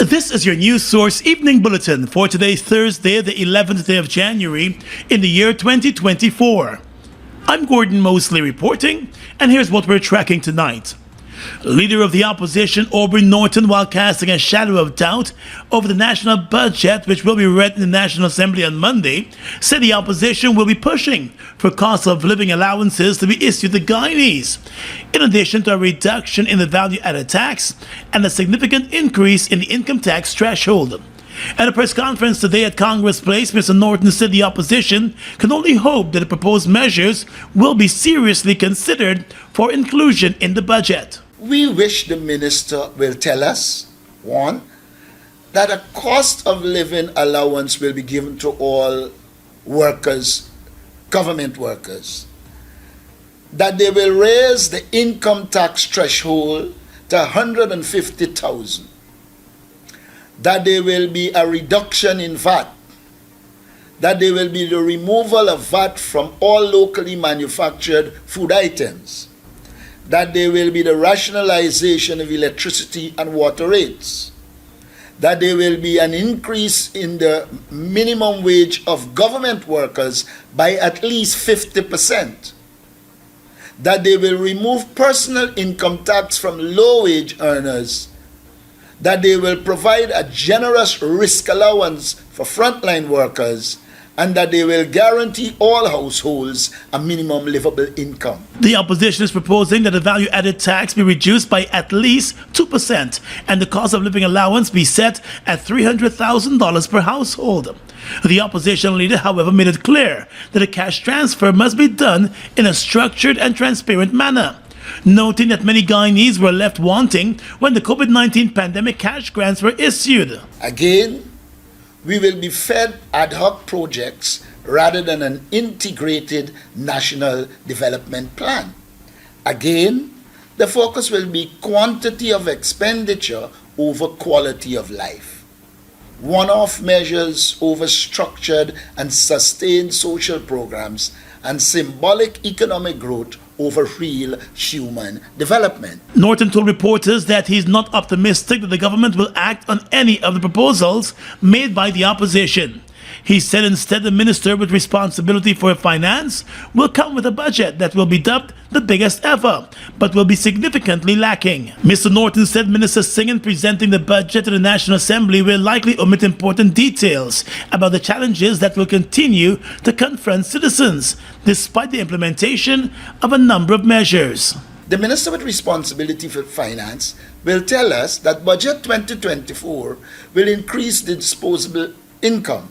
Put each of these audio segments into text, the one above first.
This is your news source evening bulletin for today, Thursday, the 11th day of January in the year 2024. I'm Gordon Mosley reporting, and here's what we're tracking tonight. Leader of the opposition, Aubrey Norton, while casting a shadow of doubt over the national budget, which will be read in the National Assembly on Monday, said the opposition will be pushing for cost of living allowances to be issued to Guyanese, in addition to a reduction in the value-added tax and a significant increase in the income tax threshold. At a press conference today at Congress Place, Mr. Norton said the opposition can only hope that the proposed measures will be seriously considered for inclusion in the budget. We wish the minister will tell us, one, that a cost of living allowance will be given to all workers, government workers, that they will raise the income tax threshold to $150,000, that there will be a reduction in VAT, that there will be the removal of VAT from all locally manufactured food items, that there will be the rationalization of electricity and water rates, that there will be an increase in the minimum wage of government workers by at least 50%, that they will remove personal income tax from low-wage earners, that they will provide a generous risk allowance for frontline workers, and that they will guarantee all households a minimum livable income. The opposition is proposing that the value-added tax be reduced by at least 2% and the cost of living allowance be set at $300,000 per household. The opposition leader, however, made it clear that a cash transfer must be done in a structured and transparent manner, noting that many Guyanese were left wanting when the COVID-19 pandemic cash grants were issued. Again, we will be fed ad hoc projects rather than an integrated national development plan. Again, the focus will be quantity of expenditure over quality of life. One-off measures over structured and sustained social programs, and symbolic economic growth over real human development. Norton told reporters that he's not optimistic that the government will act on any of the proposals made by the opposition. He said instead the minister with responsibility for finance will come with a budget that will be dubbed the biggest ever, but will be significantly lacking. Mr. Norton said Minister Singh, in presenting the budget to the National Assembly, will likely omit important details about the challenges that will continue to confront citizens, despite the implementation of a number of measures. The Minister with responsibility for finance will tell us that Budget 2024 will increase the disposable income,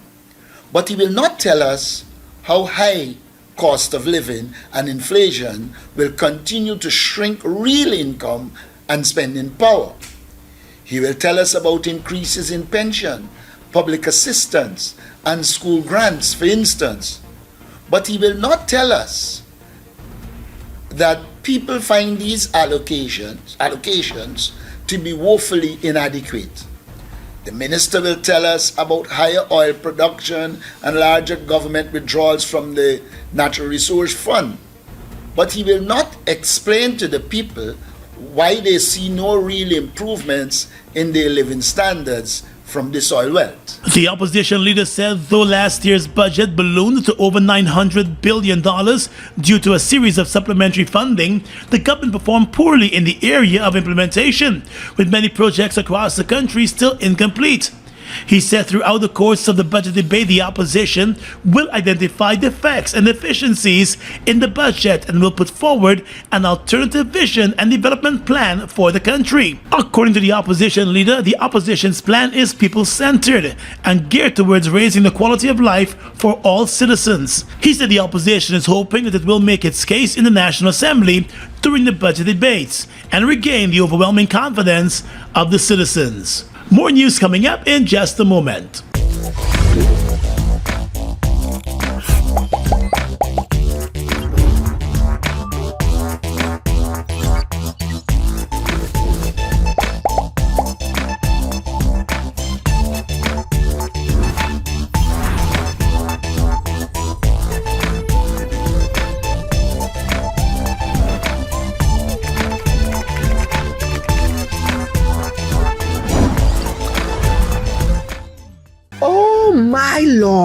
but he will not tell us how high cost of living and inflation will continue to shrink real income and spending power. He will tell us about increases in pension, public assistance, and school grants, for instance. But he will not tell us that people find these allocations to be woefully inadequate. The minister will tell us about higher oil production and larger government withdrawals from the Natural Resource Fund. But he will not explain to the people why they see no real improvements in their living standards from this oil wealth. The opposition leader said though last year's budget ballooned to over $900 billion due to a series of supplementary funding, the government performed poorly in the area of implementation, with many projects across the country still incomplete. He said throughout the course of the budget debate, the opposition will identify defects and deficiencies in the budget and will put forward an alternative vision and development plan for the country. According to the opposition leader, the opposition's plan is people-centered and geared towards raising the quality of life for all citizens. He said the opposition is hoping that it will make its case in the National Assembly during the budget debates and regain the overwhelming confidence of the citizens. More news coming up in just a moment.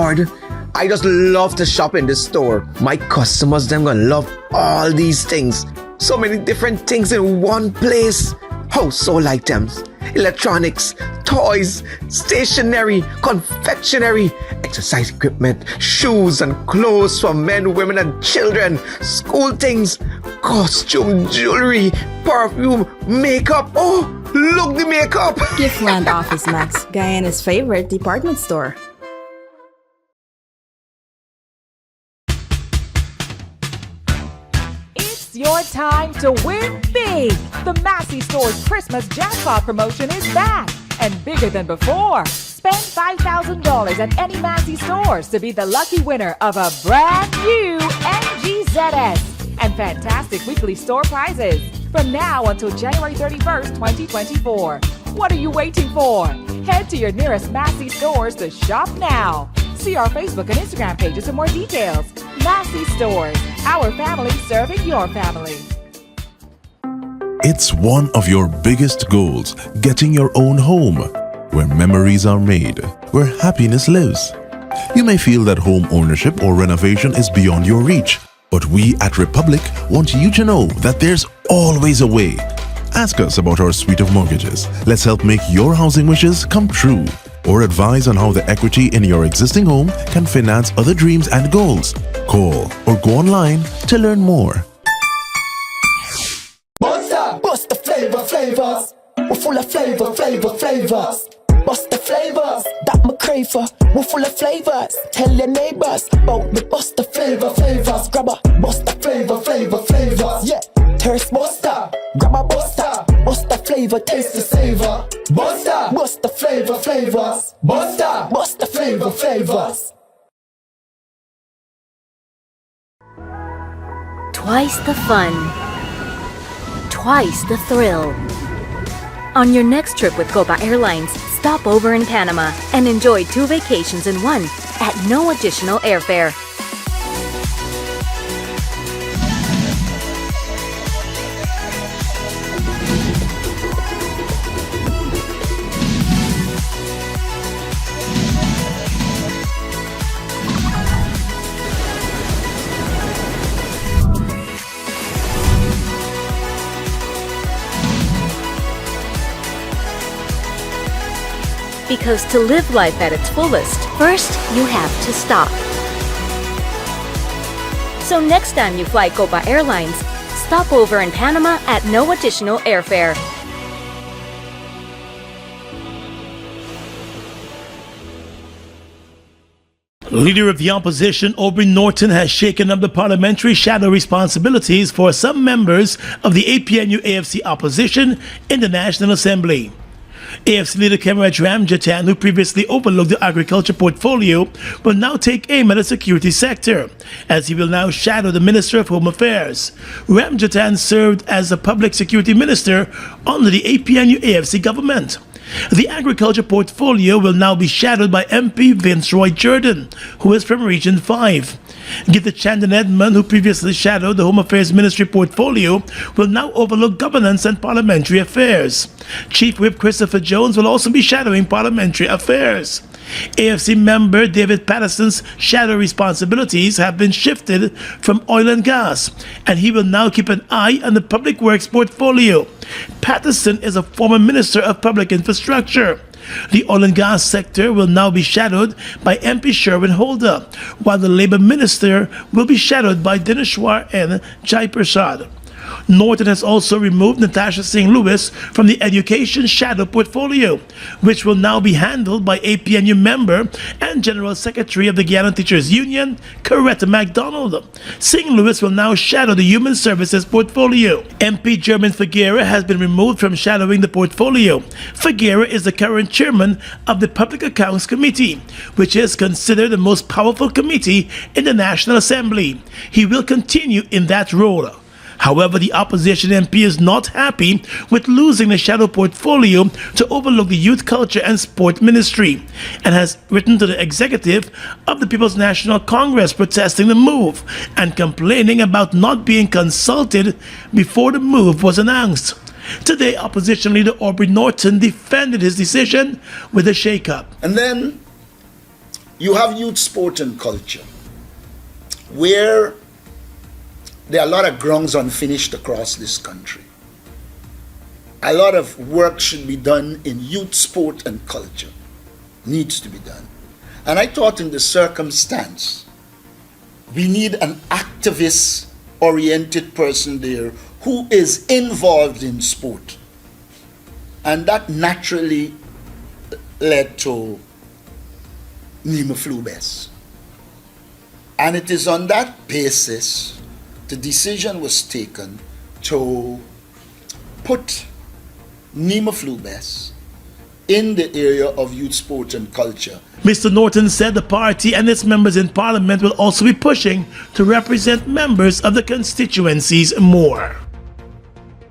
Lord. I just love to shop in this store. My customers, them gonna love all these things. So many different things in one place. Household items, electronics, toys, stationery, confectionery, exercise equipment, shoes and clothes for men, women and children, school things, costume, jewelry, perfume, makeup. Oh, look the makeup. Giftland Office Max, Guyana's favorite department store. It's your time to win big! The Massey Stores Christmas Jackpot promotion is back and bigger than before. Spend $5,000 at any Massey Stores to be the lucky winner of a brand new MGZS and fantastic weekly store prizes from now until January 31st, 2024. What are you waiting for? Head to your nearest Massey Stores to shop now. See our Facebook and Instagram pages for more details. Massey Stores, our family serving your family. It's one of your biggest goals, getting your own home, where memories are made, where happiness lives. You may feel that home ownership or renovation is beyond your reach, but we at Republic want you to know that there's always a way. Ask us about our suite of mortgages. Let's help make your housing wishes come true. Or advise on how the equity in your existing home can finance other dreams and goals. Call or go online to learn more. Bust the flavors. We're full of flavors. Bust the flavors, that me crave for. We're full of flavors. Tell your neighbors about the bust the flavors. Grab a bust the flavors. Yeah, thirst buster. Grab a buster. Bust the flavor, taste the savor. Bust the flavors. Bust the flavors. Twice the fun. Twice the thrill. On your next trip with Copa Airlines, stop over in Panama and enjoy 2 vacations in one at no additional airfare. Because to live life at its fullest, first you have to stop. So next time you fly Copa Airlines, stop over in Panama at no additional airfare. Leader of the opposition, Aubrey Norton, has shaken up the parliamentary shadow responsibilities for some members of the APNU-AFC opposition in the National Assembly. AFC leader Kemaraj Ramjatan, who previously overlooked the agriculture portfolio, will now take aim at the security sector, as he will now shadow the Minister of Home Affairs. Ramjatan served as the Public Security Minister under the APNU-AFC government. The agriculture portfolio will now be shadowed by MP Vince Roy Jordan, who is from Region 5. Gita Chandan Edmond, who previously shadowed the Home Affairs Ministry portfolio, will now overlook governance and parliamentary affairs. Chief Whip Christopher Jones will also be shadowing parliamentary affairs. AFC member David Patterson's shadow responsibilities have been shifted from oil and gas, and he will now keep an eye on the public works portfolio. Patterson is a former Minister of Public Infrastructure. The oil and gas sector will now be shadowed by MP Sherwin Holder, while the Labour Minister will be shadowed by Dineshwar N. Jaiprasad. Norton has also removed Natasha Singh Lewis from the education shadow portfolio, which will now be handled by APNU member and General Secretary of the Guyana Teachers Union, Coretta MacDonald. Singh Lewis will now shadow the human services portfolio. MP German Figuera has been removed from shadowing the portfolio. Figuera is the current chairman of the Public Accounts Committee, which is considered the most powerful committee in the National Assembly. He will continue in that role. However, the opposition MP is not happy with losing the shadow portfolio to overlook the Youth, Culture and Sport Ministry, and has written to the executive of the People's National Congress protesting the move and complaining about not being consulted before the move was announced. Today, opposition leader Aubrey Norton defended his decision with a shake-up. And then you have youth sport and culture, where there are a lot of grounds unfinished across this country. A lot of work should be done in youth sport and culture, needs to be done. And I thought in the circumstance, we need an activist-oriented person there who is involved in sport. And that naturally led to Nima Flubes. And it is on that basis the decision was taken to put Nima Flubes in the area of youth sport and culture. Mr. Norton said the party and its members in Parliament will also be pushing to represent members of the constituencies more.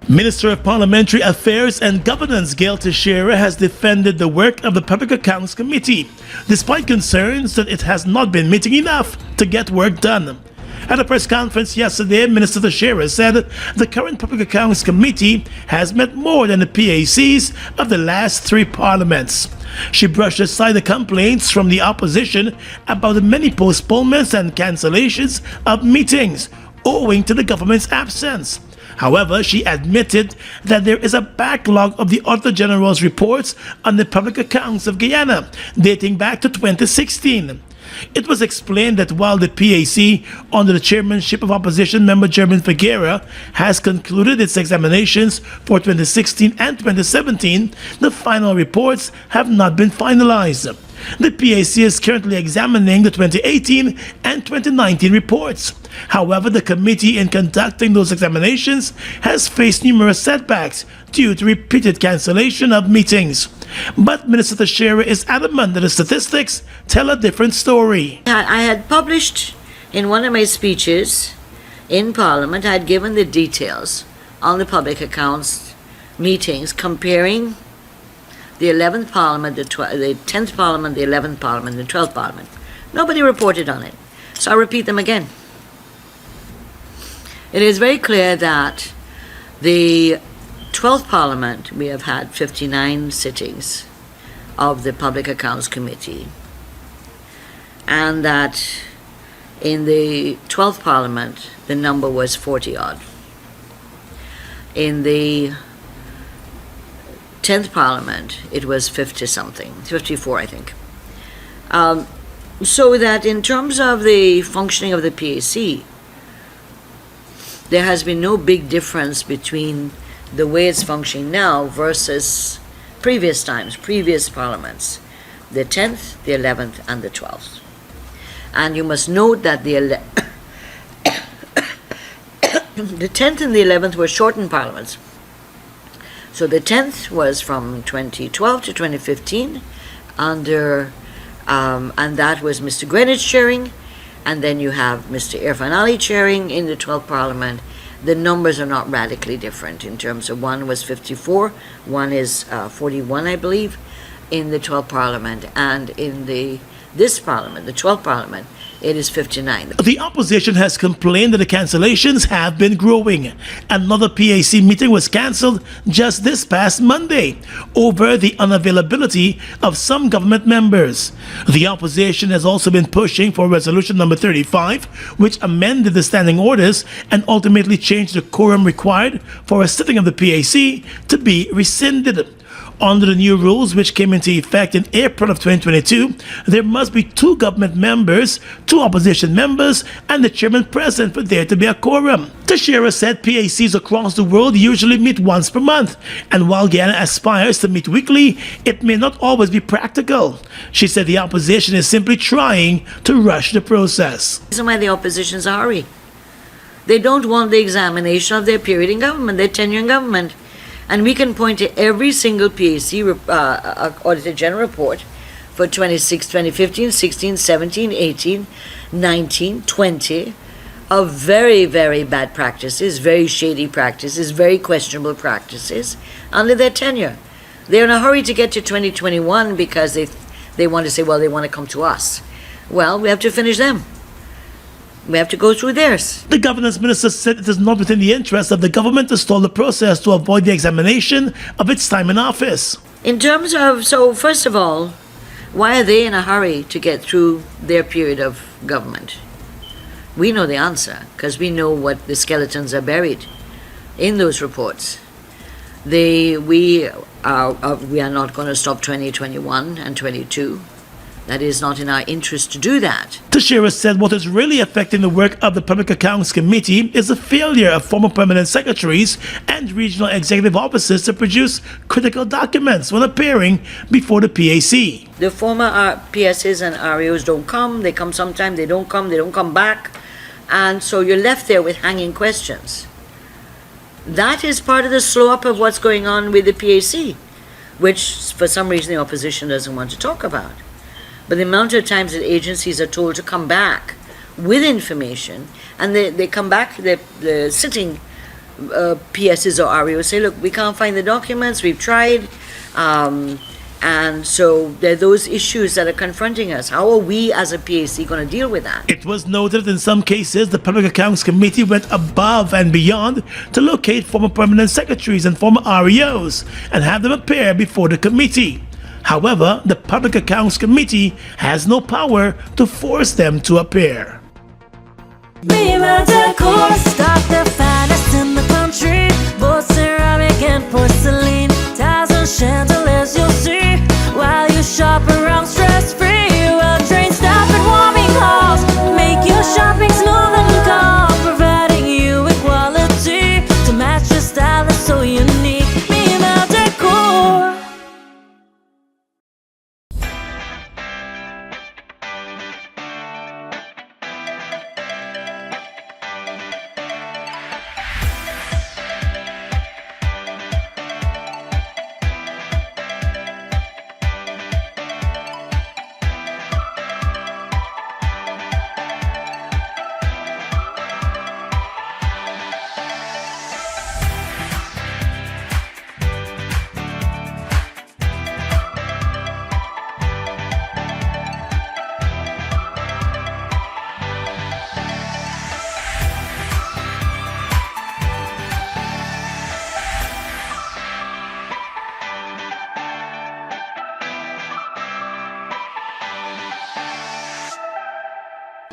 Minister of Parliamentary Affairs and Governance Gail Teixeira has defended the work of the Public Accounts Committee, despite concerns that it has not been meeting enough to get work done. At a press conference yesterday, Minister Teixeira said the current Public Accounts Committee has met more than the PACs of the last 3 parliaments. She brushed aside the complaints from the opposition about the many postponements and cancellations of meetings owing to the government's absence. However, she admitted that there is a backlog of the Auditor General's reports on the public accounts of Guyana, dating back to 2016. It was explained that while the PAC, under the chairmanship of opposition member German Figuera, has concluded its examinations for 2016 and 2017, the final reports have not been finalized. The PAC is currently examining the 2018 and 2019 reports. However, the committee in conducting those examinations has faced numerous setbacks due to repeated cancellation of meetings. But Minister Teixeira is adamant that the statistics tell a different story. I had published in one of my speeches in Parliament, I had given the details on the public accounts meetings, comparing the 11th Parliament, the 10th Parliament, the 11th Parliament, the 12th Parliament. Nobody reported on it. So I repeat them again. It is very clear that the 12th Parliament, we have had 59 sittings of the Public Accounts Committee, and that in the 12th Parliament, the number was 40 odd. In the 10th Parliament, it was 50 something, 54 I think. So that in terms of the functioning of the PAC, there has been no big difference between the way it's functioning now versus previous times, previous parliaments, the 10th, the 11th, and the 12th. And you must note that the 10th and the 11th were shortened parliaments. So the 10th was from 2012 to 2015 under, and that was Mr. Greenwich chairing, and then you have Mr. Irfan Ali chairing in the 12th Parliament. The numbers are not radically different in terms of one was 54, one is 41, I believe, in the 12th Parliament, and in this Parliament, the 12th Parliament, it is 59. The opposition has complained that the cancellations have been growing. Another PAC meeting was cancelled just this past Monday over the unavailability of some government members. The opposition has also been pushing for Resolution number 35, which amended the standing orders and ultimately changed the quorum required for a sitting of the PAC to be rescinded. Under the new rules, which came into effect in April of 2022, there must be 2 government members, 2 opposition members, and the chairman present for there to be a quorum. Teixeira said PACs across the world usually meet once per month, and while Guyana aspires to meet weekly, it may not always be practical. She said the opposition is simply trying to rush the process. The reason why the opposition's a hurry. They don't want the examination of their period in government, their tenure in government. And we can point to every single PAC Auditor General report for 2015, 16, 17, 18, 19, 20 of very, very bad practices, very shady practices, very questionable practices under their tenure. They're in a hurry to get to 2021 because they want to say, well, they want to come to us. Well, we have to finish them. We have to go through theirs. The governance minister said it is not within the interest of the government to stall the process to avoid the examination of its time in office. In terms of, so first of all, Why are they in a hurry to get through their period of government? We know the answer because we know what the skeletons are buried in those reports. We are not going to stop 2021 and 22. That is not in our interest to do that. Teixeira said what is really affecting the work of the Public Accounts Committee is the failure of former permanent secretaries and regional executive officers to produce critical documents when appearing before the PAC. The former PSs and REOs don't come, they come sometime, they don't come back, and so you're left there with hanging questions. That is part of the slow up of what's going on with the PAC, which for some reason the opposition doesn't want to talk about. But the amount of times that agencies are told to come back with information, and they come back, the sitting PSs or REOs say, look, we can't find the documents, we've tried, and so there are those issues that are confronting us. How are we as a PAC going to deal with that? It was noted that in some cases, the Public Accounts Committee went above and beyond to locate former permanent secretaries and former REOs and have them appear before the committee. However, the Public Accounts Committee has no power to force them to appear. Stock the finest in the country, both ceramic and porcelain, tiles and chandeliers you'll see while you shop around stress-free. Well, train stop at warming halls, make your shopping smooth and calm, providing you with quality to match your style that's so unique. Mima Decor.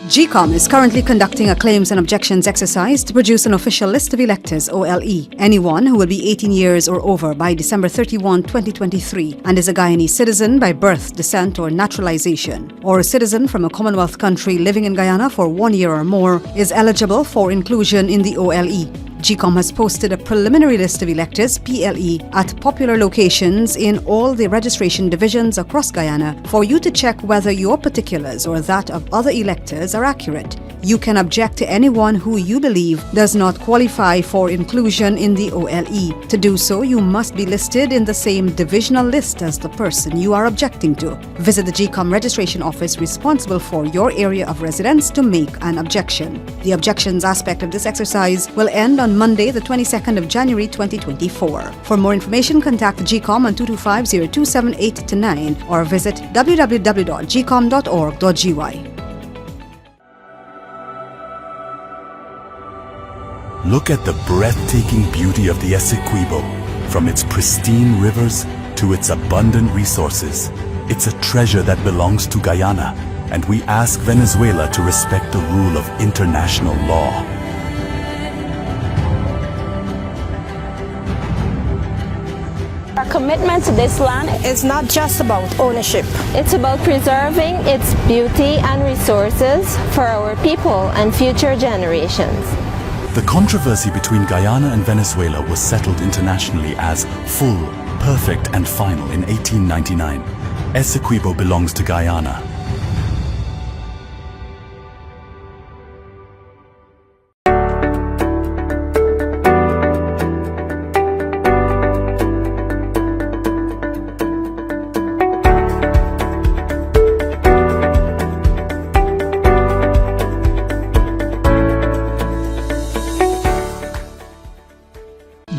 GECOM is currently conducting a claims and objections exercise to produce an official list of electors, OLE. Anyone who will be 18 years or over by December 31, 2023 and is a Guyanese citizen by birth, descent or naturalization, or a citizen from a Commonwealth country living in Guyana for 1 year or more is eligible for inclusion in the OLE. GECOM has posted a preliminary list of electors, PLE, at popular locations in all the registration divisions across Guyana for you to check whether your particulars or that of other electors are accurate. You can object to anyone who you believe does not qualify for inclusion in the OLE. To do so, you must be listed in the same divisional list as the person you are objecting to. Visit the GECOM registration office responsible for your area of residence to make an objection. The objections aspect of this exercise will end on Monday, the 22nd of January 2024. For more information, contact the GECOM on 225-0278-9 or visit www.gecom.org.gy. Look at the breathtaking beauty of the Essequibo. From its pristine rivers to its abundant resources, it's a treasure that belongs to Guyana, and we ask Venezuela to respect the rule of international law. Our commitment to this land is not just about ownership. It's about preserving its beauty and resources for our people and future generations. The controversy between Guyana and Venezuela was settled internationally as full, perfect and final in 1899. Essequibo belongs to Guyana.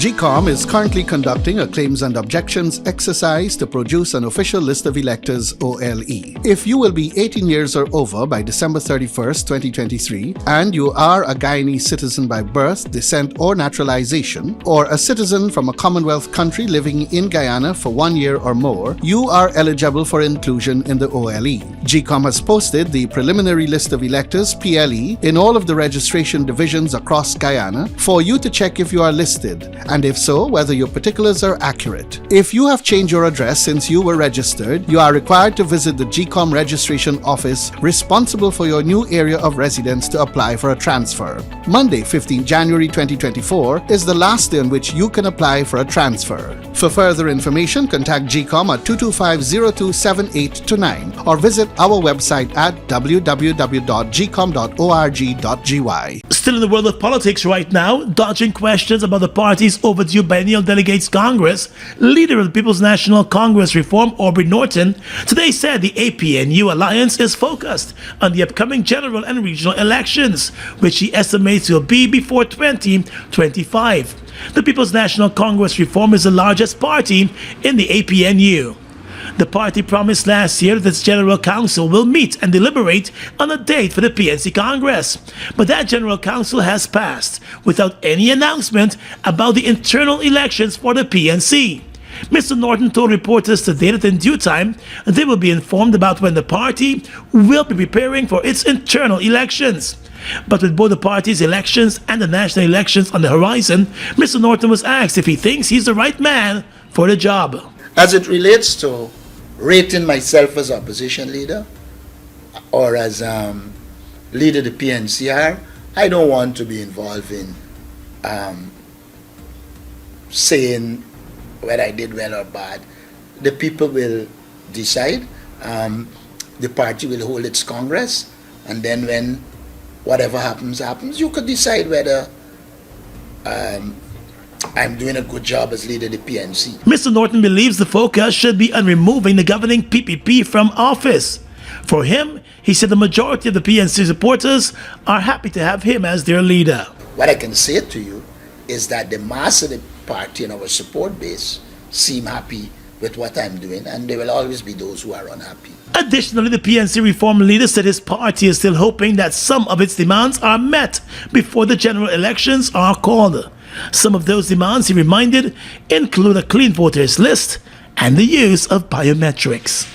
GECOM is currently conducting a claims and objections exercise to produce an official list of electors OLE. If you will be 18 years or over by December 31st, 2023, and you are a Guyanese citizen by birth, descent, or naturalization, or a citizen from a Commonwealth country living in Guyana for 1 year or more, you are eligible for inclusion in the OLE. GECOM has posted the preliminary list of electors PLE in all of the registration divisions across Guyana for you to check if you are listed, and if so, whether your particulars are accurate. If you have changed your address since you were registered, you are required to visit the GECOM registration office responsible for your new area of residence to apply for a transfer. Monday, 15 January 2024 is the last day on which you can apply for a transfer. For further information, contact GECOM at 225-027829 or visit our website at www.gecom.org.gy. Still in the world of politics right now, dodging questions about the party's overdue biennial delegates Congress, leader of the People's National Congress Reform, Aubrey Norton, today said the APNU alliance is focused on the upcoming general and regional elections, which he estimates will be before 2025. The People's National Congress Reform is the largest party in the APNU. The party promised last year that its General Council will meet and deliberate on a date for the PNC Congress. But that General Council has passed without any announcement about the internal elections for the PNC. Mr. Norton told reporters today that in due time, they will be informed about when the party will be preparing for its internal elections. But with both the party's elections and the national elections on the horizon, Mr. Norton was asked if he thinks he's the right man for the job. As it relates to rating myself as opposition leader or as leader of the PNCR, I don't want to be involved in saying whether I did well or bad. The people will decide. The party will hold its Congress, and then when whatever happens, you could decide whether I'm doing a good job as leader of the PNC. Mr. Norton believes the focus should be on removing the governing PPP from office. For him, he said the majority of the PNC supporters are happy to have him as their leader. What I can say to you is that the mass of the party and our support base seem happy with what I'm doing, and there will always be those who are unhappy. Additionally, the PNC reform leader said his party is still hoping that some of its demands are met before the general elections are called. Some of those demands, he reminded, include a clean voters list and the use of biometrics.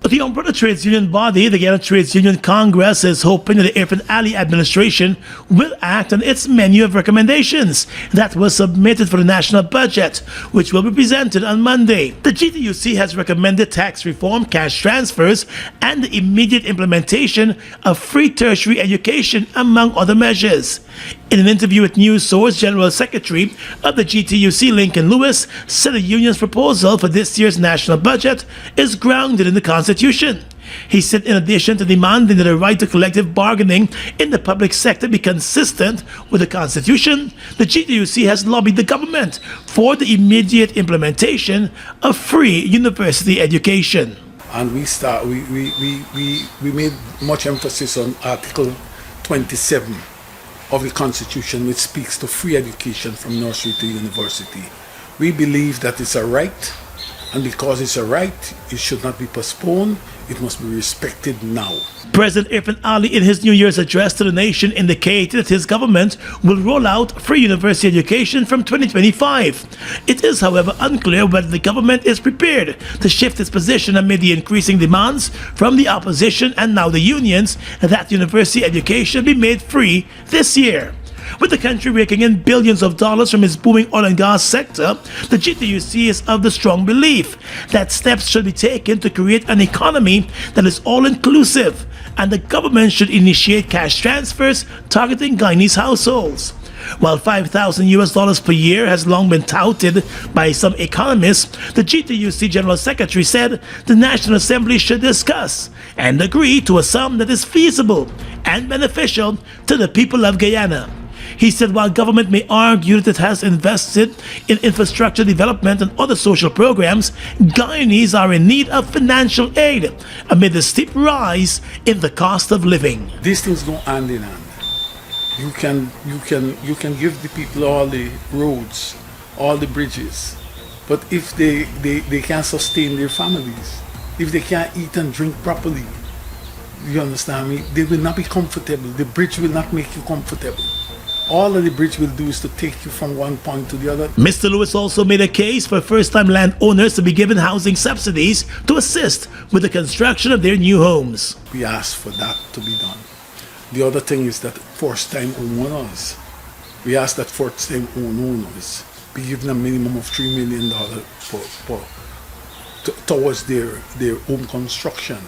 The umbrella trades union body, the Guyana Trades Union Congress, is hoping that the Irfan Ali administration will act on its menu of recommendations that was submitted for the national budget, which will be presented on Monday. The GTUC has recommended tax reform, cash transfers, and the immediate implementation of free tertiary education, among other measures. In an interview with News Source, General Secretary of the GTUC, Lincoln Lewis, said the union's proposal for this year's national budget is grounded in the Constitution. He said in addition to demanding that the right to collective bargaining in the public sector be consistent with the Constitution, the GTUC has lobbied the government for the immediate implementation of free university education. And we made much emphasis on Article 27 of the Constitution, which speaks to free education from nursery to university. We believe that it's a right, and because it's a right, it should not be postponed. It must be respected now. President Irfan Ali, in his New Year's address to the nation, indicated that his government will roll out free university education from 2025. It is, however, unclear whether the government is prepared to shift its position amid the increasing demands from the opposition and now the unions that university education be made free this year. With the country raking in billions of dollars from its booming oil and gas sector, the GTUC is of the strong belief that steps should be taken to create an economy that is all-inclusive, and the government should initiate cash transfers targeting Guyanese households. While $5,000 per year has long been touted by some economists, the GTUC General Secretary said the National Assembly should discuss and agree to a sum that is feasible and beneficial to the people of Guyana. He said while government may argue that it has invested in infrastructure development and other social programs, Guyanese are in need of financial aid amid the steep rise in the cost of living. These things go hand in hand. You can give the people all the roads, all the bridges, but if they can't sustain their families, if they can't eat and drink properly, you understand me, they will not be comfortable. The bridge will not make you comfortable. All of the bridge will do is to take you from one point to the other. Mr. Lewis also made a case for first-time landowners to be given housing subsidies to assist with the construction of their new homes. We ask for that to be done. The other thing is that first-time homeowners, we ask that first-time homeowners be given a minimum of $3 million towards their home construction,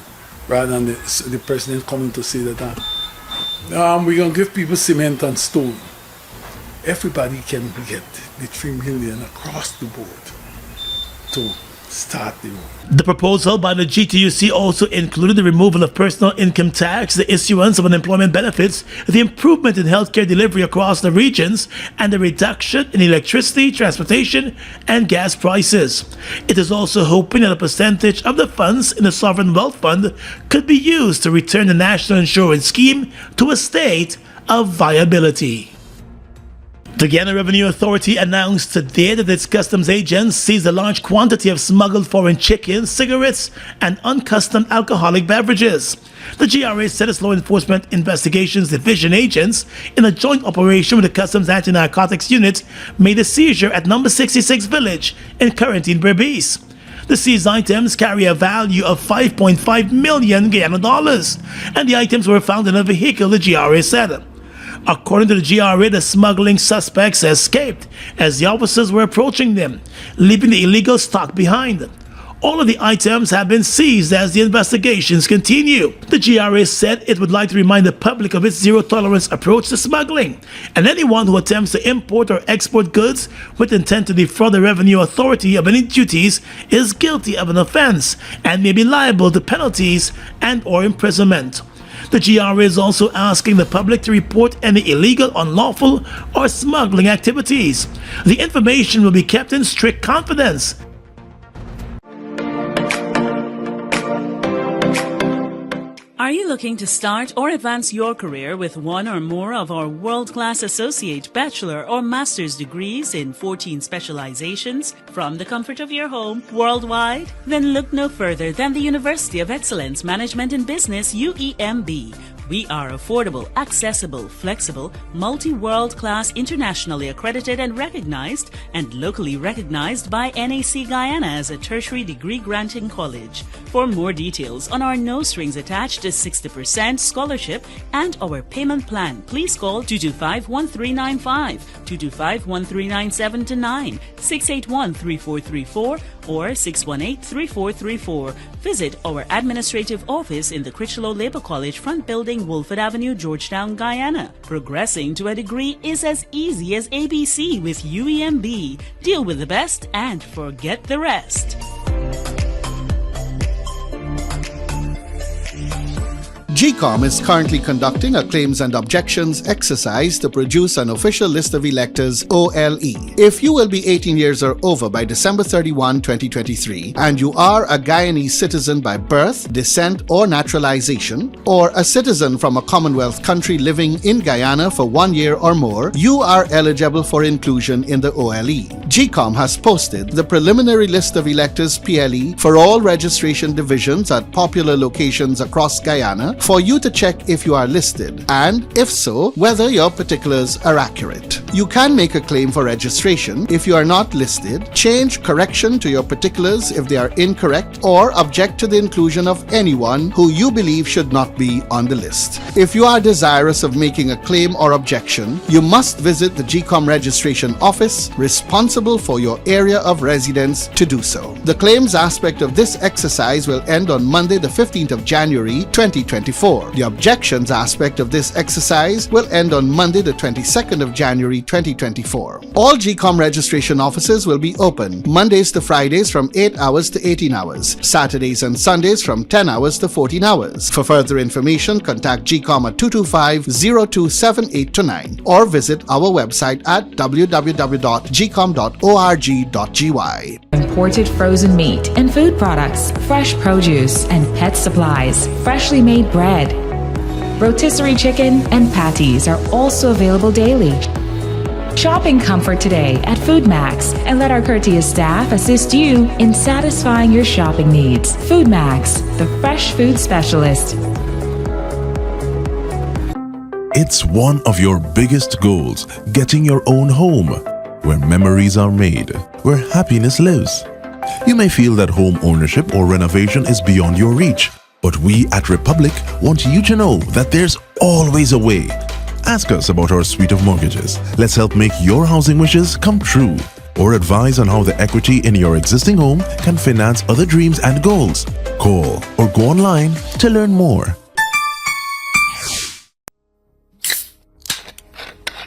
rather than the president coming to say that we're going to give people cement and stone. Everybody can get the $3 million across the board to start the road. The proposal by the GTUC also included the removal of personal income tax, the issuance of unemployment benefits, the improvement in healthcare delivery across the regions, and the reduction in electricity, transportation, and gas prices. It is also hoping that a percentage of the funds in the Sovereign Wealth Fund could be used to return the National Insurance Scheme to a state of viability. The Guyana Revenue Authority announced today that its customs agents seized a large quantity of smuggled foreign chicken, cigarettes, and uncustomed alcoholic beverages. The GRA said its law enforcement investigations division agents, in a joint operation with the Customs Anti-Narcotics Unit, made a seizure at number 66 Village in Quarantine Berbice. The seized items carry a value of 5.5 million Guyana dollars, and the items were found in a vehicle, the GRA said. According to the GRA, the smuggling suspects escaped as the officers were approaching them, leaving the illegal stock behind. All of the items have been seized as the investigations continue. The GRA said it would like to remind the public of its zero-tolerance approach to smuggling, and anyone who attempts to import or export goods with intent to defraud the Revenue Authority of any duties is guilty of an offense and may be liable to penalties and/or imprisonment. The GRA is also asking the public to report any illegal, unlawful, or smuggling activities. The information will be kept in strict confidence. Are you looking to start or advance your career with one or more of our world-class associate, bachelor, or master's degrees in 14 specializations from the comfort of your home worldwide? Then look no further than the University of Excellence Management in Business, UEMB. We are affordable, accessible, flexible, multi-world class, internationally accredited and recognized, and locally recognized by NAC Guyana as a tertiary degree granting college. For more details on our no strings attached 60% scholarship and our payment plan, please call 225-1395, 225-1397-9, 681-3434, or 618-3434. Visit our administrative office in the Critchlow Labour College front building, Wolford Avenue, Georgetown, Guyana. Progressing to a degree is as easy as ABC with UEMB. Deal with the best and forget the rest. GECOM is currently conducting a claims and objections exercise to produce an official list of electors, OLE. If you will be 18 years or over by December 31, 2023, and you are a Guyanese citizen by birth, descent, or naturalization, or a citizen from a Commonwealth country living in Guyana for 1 year or more, you are eligible for inclusion in the OLE. GECOM has posted the preliminary list of electors PLE for all registration divisions at popular locations across Guyana for you to check if you are listed, and if so, whether your particulars are accurate. You can make a claim for registration if you are not listed, change correction to your particulars if they are incorrect, or object to the inclusion of anyone who you believe should not be on the list. If you are desirous of making a claim or objection, you must visit the GECOM registration office responsible for your area of residence to do so. The claims aspect of this exercise will end on Monday the 15th of January 2024. The objections aspect of this exercise will end on Monday the 22nd of January 2024. All GECOM registration offices will be open Mondays to Fridays from 8 hours to 18 hours, Saturdays and Sundays from 10 hours to 14 hours. For further information, contact GECOM at 225-027-829 or visit our website at www.gecom.org.gy. Imported frozen meat and food products, fresh produce and pet supplies, freshly made bread, rotisserie chicken, and patties are also available daily. Shop in comfort today at Food Max and let our courteous staff assist you in satisfying your shopping needs. Food Max, the fresh food specialist. It's one of your biggest goals, getting your own home, where memories are made, where happiness lives. You may feel that home ownership or renovation is beyond your reach, but we at Republic want you to know that there's always a way. Ask us about our suite of mortgages. Let's help make your housing wishes come true. Or advise on how the equity in your existing home can finance other dreams and goals. Call or go online to learn more.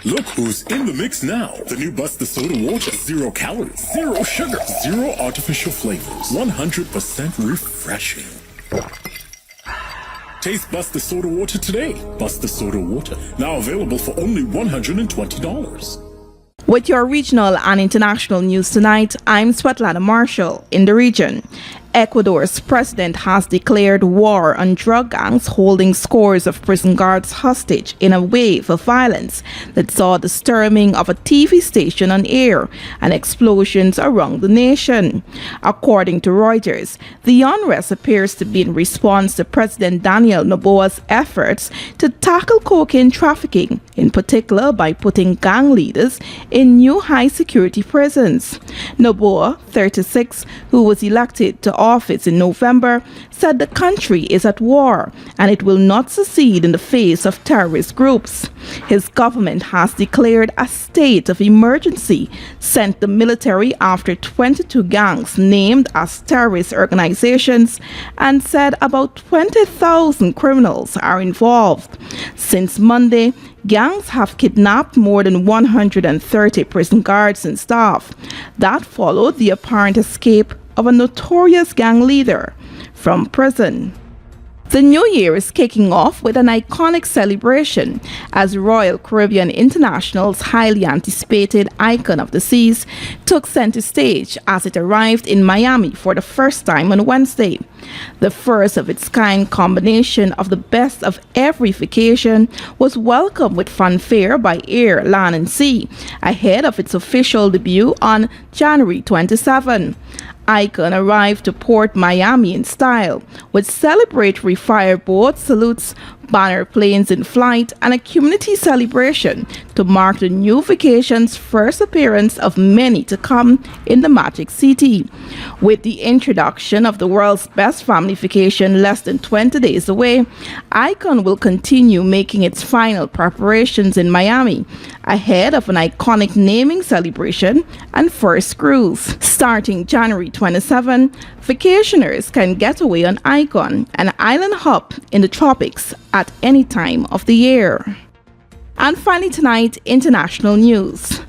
Look who's in the mix now. The new Buster Soda Water. 0 calories, 0 sugar, 0 artificial flavors. 100% refreshing. Taste Buster Soda Water today. Buster Soda Water. Now available for only $120. With your regional and international news tonight, I'm Svetlana Marshall in the region. Ecuador's president has declared war on drug gangs holding scores of prison guards hostage in a wave of violence that saw the storming of a TV station on air and explosions around the nation. According to Reuters, the unrest appears to be in response to President Daniel Noboa's efforts to tackle cocaine trafficking, in particular by putting gang leaders in new high-security prisons. Noboa, 36, who was elected to office in November, said the country is at war and it will not secede in the face of terrorist groups. His government has declared a state of emergency, sent the military after 22 gangs named as terrorist organizations, and said about 20,000 criminals are involved. Since Monday, gangs have kidnapped more than 130 prison guards and staff. That followed the apparent escape of a notorious gang leader from prison. The new year is kicking off with an iconic celebration as Royal Caribbean International's highly anticipated Icon of the Seas took center stage as it arrived in Miami for the first time on Wednesday. The first of its kind combination of the best of every vacation was welcomed with fanfare by Air, Land and Sea ahead of its official debut on January 27. Icon arrived to Port Miami in style, with celebratory fireboat salutes, banner planes in flight, and a community celebration to mark the new vacation's first appearance of many to come in the Magic City. With the introduction of the world's best family vacation less than 20 days away, Icon will continue making its final preparations in Miami, ahead of an iconic naming celebration and first cruise. Starting January 27, vacationers can get away on Icon, an island hub in the tropics, at any time of the year. And finally tonight, international news.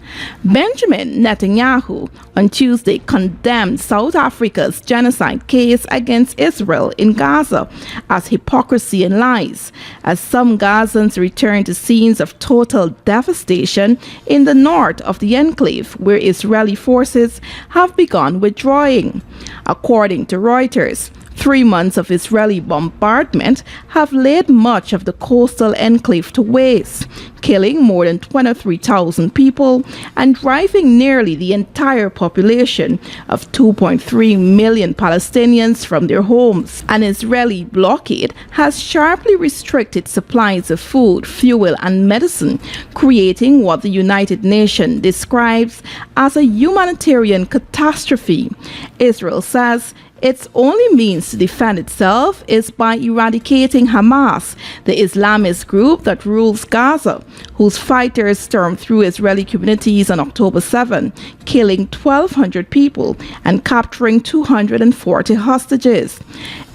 Benjamin Netanyahu on Tuesday condemned South Africa's genocide case against Israel in Gaza as hypocrisy and lies, as some Gazans return to scenes of total devastation in the north of the enclave, where Israeli forces have begun withdrawing. According to Reuters, 3 months of Israeli bombardment have laid much of the coastal enclave to waste, killing more than 23,000 people and driving nearly the entire population of 2.3 million Palestinians from their homes. An Israeli blockade has sharply restricted supplies of food, fuel, and medicine, creating what the United Nations describes as a humanitarian catastrophe. Israel says its only means to defend itself is by eradicating Hamas, the Islamist group that rules Gaza, whose fighters stormed through Israeli communities on October 7, killing 1,200 people and capturing 240 hostages.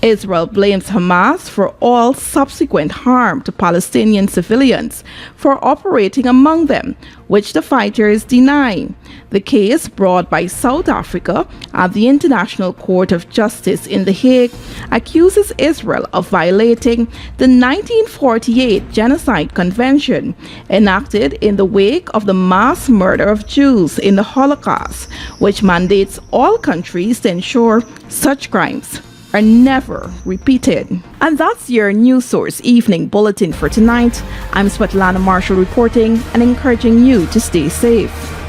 Israel blames Hamas for all subsequent harm to Palestinian civilians for operating among them, which the fighters deny. The case, brought by South Africa at the International Court of Justice in The Hague, accuses Israel of violating the 1948 Genocide Convention, enacted in the wake of the mass murder of Jews in the Holocaust, which mandates all countries to ensure such crimes are never repeated. And that's your News Source Evening Bulletin for tonight. I'm Svetlana Marshall reporting and encouraging you to stay safe.